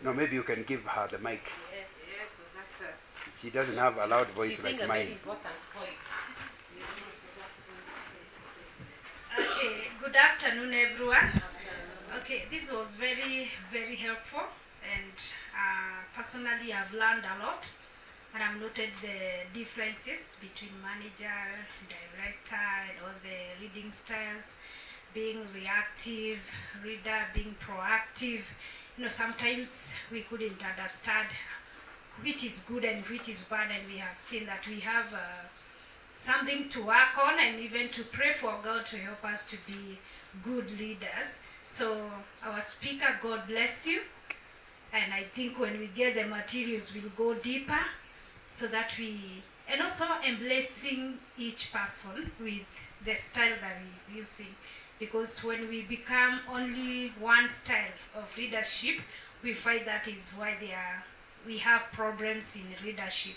No, maybe you can give her the mic. Yes, so that's She doesn't have a loud voice she's like saying a mine. very important point. Okay, good afternoon, everyone. Okay, this was very, very helpful, and personally, I've learned a lot, and I've noted the differences between manager, director, and all the reading styles, being reactive, reader being proactive. You know, sometimes we couldn't understand which is good and which is bad, and we have seen that we have something to work on and even to pray for God to help us to be good leaders. So our speaker, God bless you. And I think when we get the materials, we'll go deeper so that and also embracing each person with the style that he is using. Because when we become only one style of leadership, we find that is why we have problems in leadership.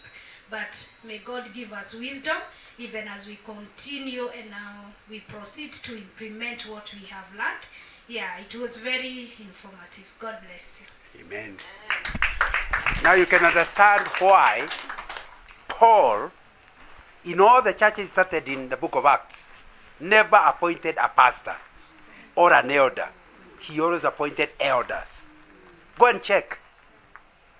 But may God give us wisdom even as we continue and now we proceed to implement what we have learned. Yeah, it was very informative. God bless you. Amen. Now you can understand why Paul, in all the churches started in the book of Acts, never appointed a pastor or an elder. He always appointed elders. Go and check.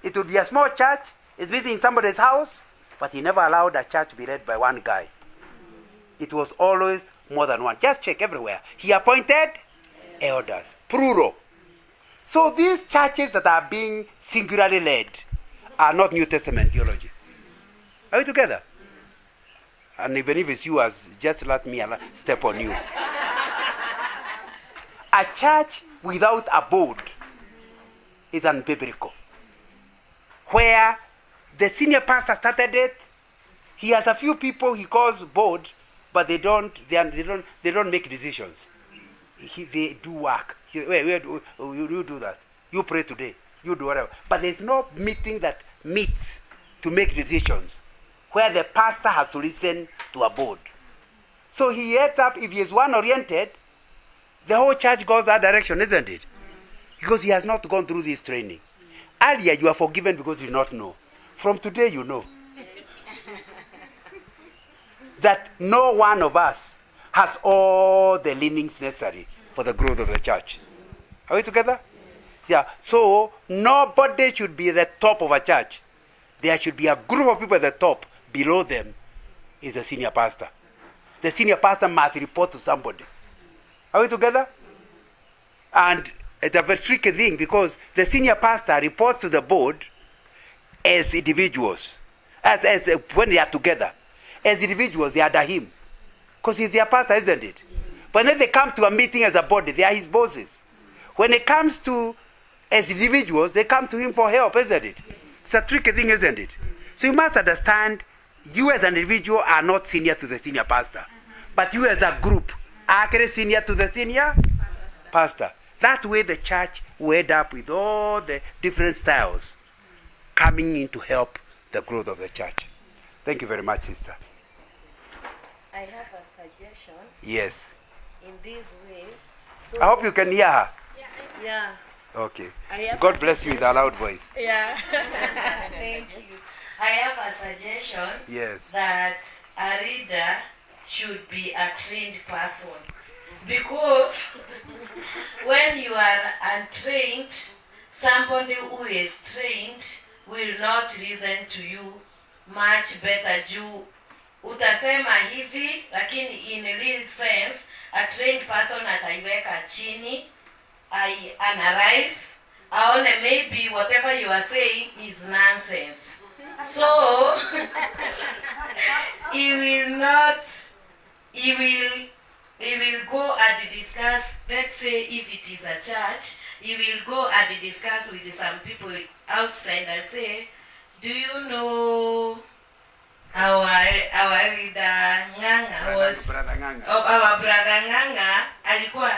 It would be a small church, it's meeting in somebody's house, but he never allowed a church to be led by one guy. It was always more than one. Just check everywhere. He appointed elders, plural. So these churches that are being singularly led are not New Testament theology. Are we together? And even if it's yours, just let me step on you. A church without a board is unbiblical. Where the senior pastor started it, he has a few people he calls board, but they don't make decisions. They do work. Wait, you do that. You pray today. You do whatever. But there's no meeting that meets to make decisions where the pastor has to listen to a board. So he ends up, if he is one-oriented, the whole church goes that direction, isn't it? Because he has not gone through this training. Earlier, you are forgiven because you did not know. From today, you know. That no one of us has all the leanings necessary for the growth of the church. Are we together? Yeah. So, nobody should be at the top of a church. There should be a group of people at the top. Below them is the senior pastor. The senior pastor must report to somebody. Are we together? And it's a very tricky thing because the senior pastor reports to the board as individuals. As when they are together. As individuals, they are under him. Because he's their pastor, isn't it? But then they come to a meeting as a body, they are his bosses. When it comes to as individuals, they come to him for help, isn't it? It's a tricky thing, isn't it? So you must understand, you as an individual are not senior to the senior pastor. But you as a group are actually senior to the senior pastor. That way the church will end up with all the different styles coming in to help the growth of the church. Thank you very much, sister. I have a suggestion. Yes. In this way. So I hope you can hear her. Yeah. Okay. God bless you with a loud voice. Yeah. Thank you. I have a suggestion. Yes. That a reader should be a trained person. Because when you are untrained, somebody who is trained will not listen to you much better. Juu utasema hivi, lakini in a real sense, a trained person ataiweka chini, I analyze, aone maybe whatever you are saying is nonsense. So, he will go and discuss, let's say if it is a church, he will go and discuss with some people outside and say, do you know our leader Nganga was, our brother Nganga, alikuwa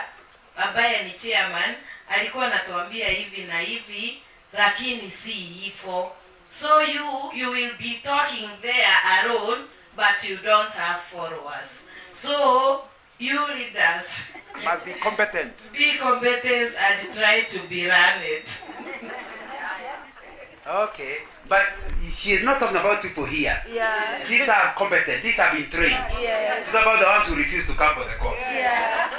ambaye ni chairman, alikuwa anatuambia hivi na hivi, lakini si hivyo. So you will be talking there alone, but you don't have followers. So you leaders must be competent. Be competent and try to be run it. Okay, but she is not talking about people here. Yeah. These are competent. These have been trained. Yes. It's about the ones who refuse to come for the course. Yeah.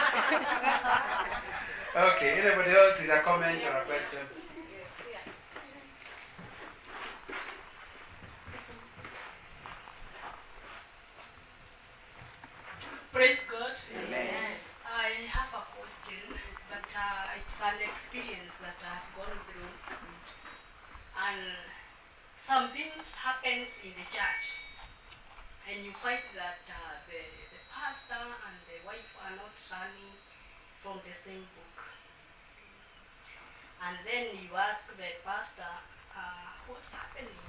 Okay, anybody else with a comment or a question? Praise God. Amen. I have a question, but it's an experience that I've gone through. And some things happens in the church, and you find that the pastor and the wife are not running from the same book. And then you ask the pastor, what's happening?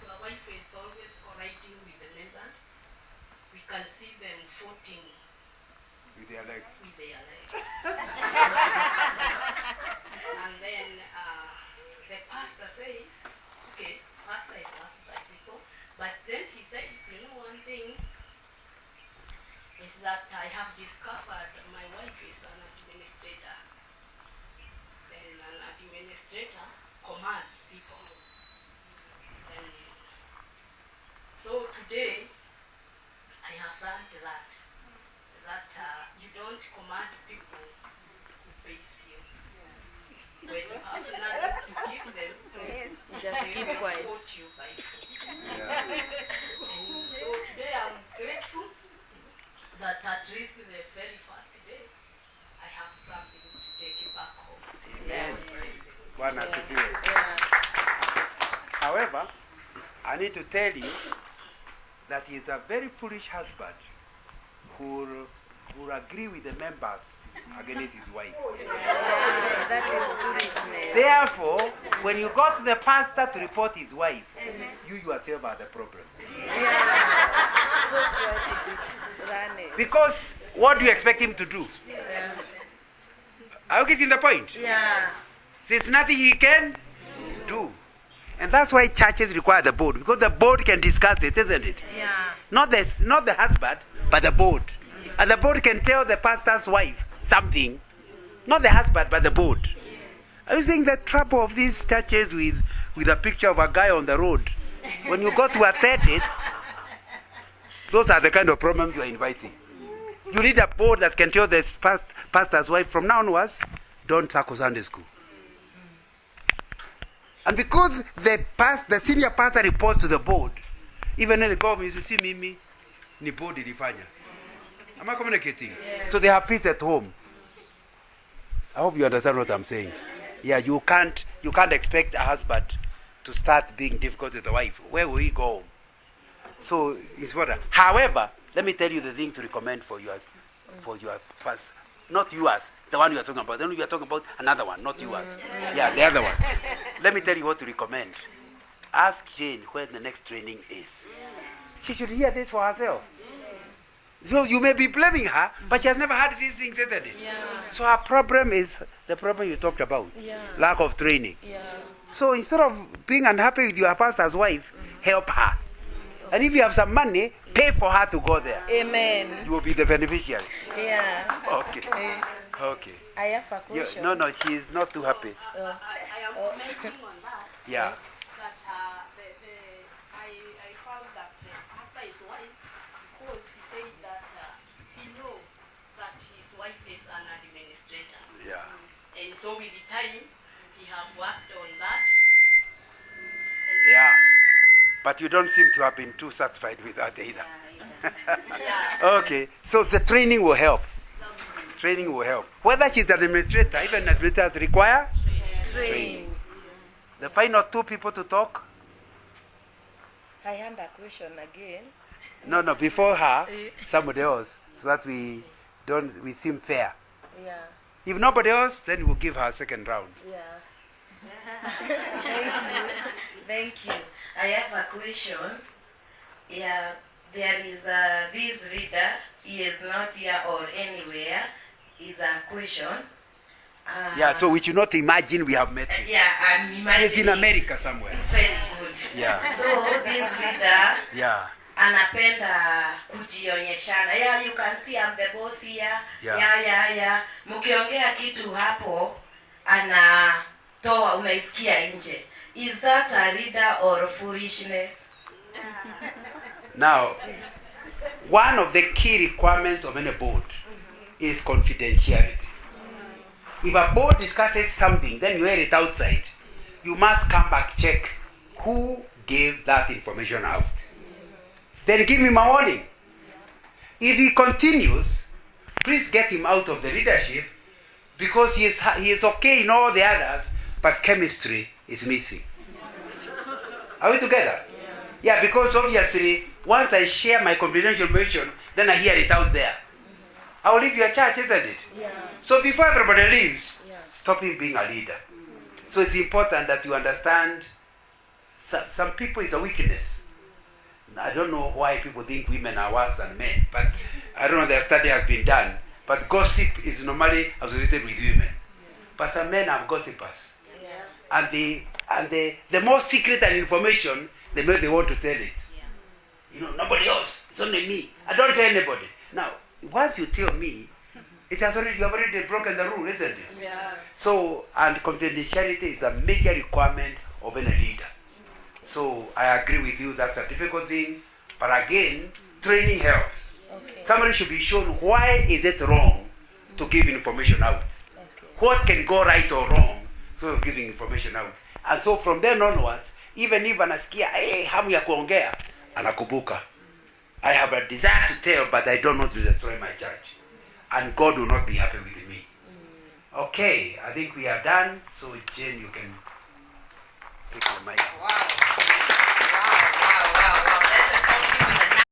The wife is always colliding with the members. We can see them fighting With their legs. with their legs. And then the pastor says, okay, pastor is not by people, but then he says, you know, one thing is that I have discovered my wife is an administrator. Then an administrator commands people. And so today, I have learned that you don't command people who pays you. When you have nothing to give them, Just keep quiet. what you buy food. And so today I'm grateful that at least the very first day I have something to take back home. Amen. Praise the Lord. Bwana asifiwe. However, I need to tell you that he is a very foolish husband who will agree with the members against his wife. That is foolishness. Therefore, when you go to the pastor to report his wife, you yourself are the problem. So try to be running. Because what do you expect him to do? Are you getting the point? Yeah. There's nothing he can do. And that's why churches require the board, because the board can discuss it, isn't it? Yeah. Not the husband, but the board. And the board can tell the pastor's wife something. Not the husband, but the board. Are you seeing the trouble of these churches with a picture of a guy on the road? When you go to attend it, those are the kind of problems you are inviting. You need a board that can tell the pastor's wife, from now onwards, don't tackle Sunday school. And because the senior pastor reports to the board, even when the government, you see Mimi, ni board ilifanya. Am I communicating? Yes. So they have peace at home. I hope you understand what I'm saying. Yeah, you can't expect a husband to start being difficult with the wife. Where will he go? So it's what. However, let me tell you the thing to recommend for your past. Not yours, the one you are talking about. Then you are talking about another one, not yours. Yeah, the other one. Let me tell you what to recommend. Ask Jane where the next training is. She should hear this for herself. So you may be blaming her, but she has never had these things, isn't it? Yeah. So her problem is the problem you talked about. Yeah. Lack of training. Yeah. So instead of being unhappy with your pastor's wife, help her. And if you have some money, pay for her to go there. Amen. You will be the beneficiary. Yeah. Okay. Okay. I have a question. No, she is not too happy. I am commenting on that. Yeah. That I found that the pastor is wise because he said that he knows that his wife is an administrator. Yeah. And so with the time, he have worked on that. Yeah. But you don't seem to have been too satisfied with that either. Okay. So the training will help. Training will help. Whether she's an administrator, even administrators require training. The final two people to talk. I had a question again. No, before her, somebody else, so that we seem fair. Yeah. If nobody else, then we'll give her a second round. Yeah. Thank you. Thank you. I have a question. Yeah, there is this reader. He is not here or anywhere. Is a question. Yeah, so we should not imagine we have met him. Yeah, I'm imagining. He's in America somewhere. Very good. Yeah. So this reader Yeah. anapenda kujionyeshana. Yeah, you can see I'm the boss here. Yeah. Yeah. Mkiongea kitu hapo anatoa, unaisikia nje. Is that a leader or foolishness? Now, one of the key requirements of any board is confidentiality. If a board discusses something, then you hear it outside, you must come back, check who gave that information out. Then give him a warning. If he continues, please get him out of the leadership, because he is okay in all the others, but chemistry is missing. Are we together? Yeah, because obviously, once I share my confidential information, then I hear it out there. I will leave your church, isn't it? Yeah. So before everybody leaves, Yeah. stop him being a leader. So it's important that you understand some people is a weakness. I don't know why people think women are worse than men, but I don't know, the study has been done. But gossip is normally associated with women. But some men are gossipers. And the more secret and information, the more they want to tell it. You know, nobody else. It's only me. I don't tell anybody. Now, once you tell me, you have already broken the rule, isn't it? Yeah. So, and confidentiality is a major requirement of any leader. So, I agree with you, that's a difficult thing. But again, training helps. Okay. Somebody should be shown why is it wrong to give information out. Okay. What can go right or wrong for giving information out. And so from then onwards, even if anasikia, hey, hamu ya kuongea, anakubuka. I have a desire to tell, but I don't want to destroy my church. And God will not be happy with me. Okay, I think we are done. So Jane, you can take the mic. Wow.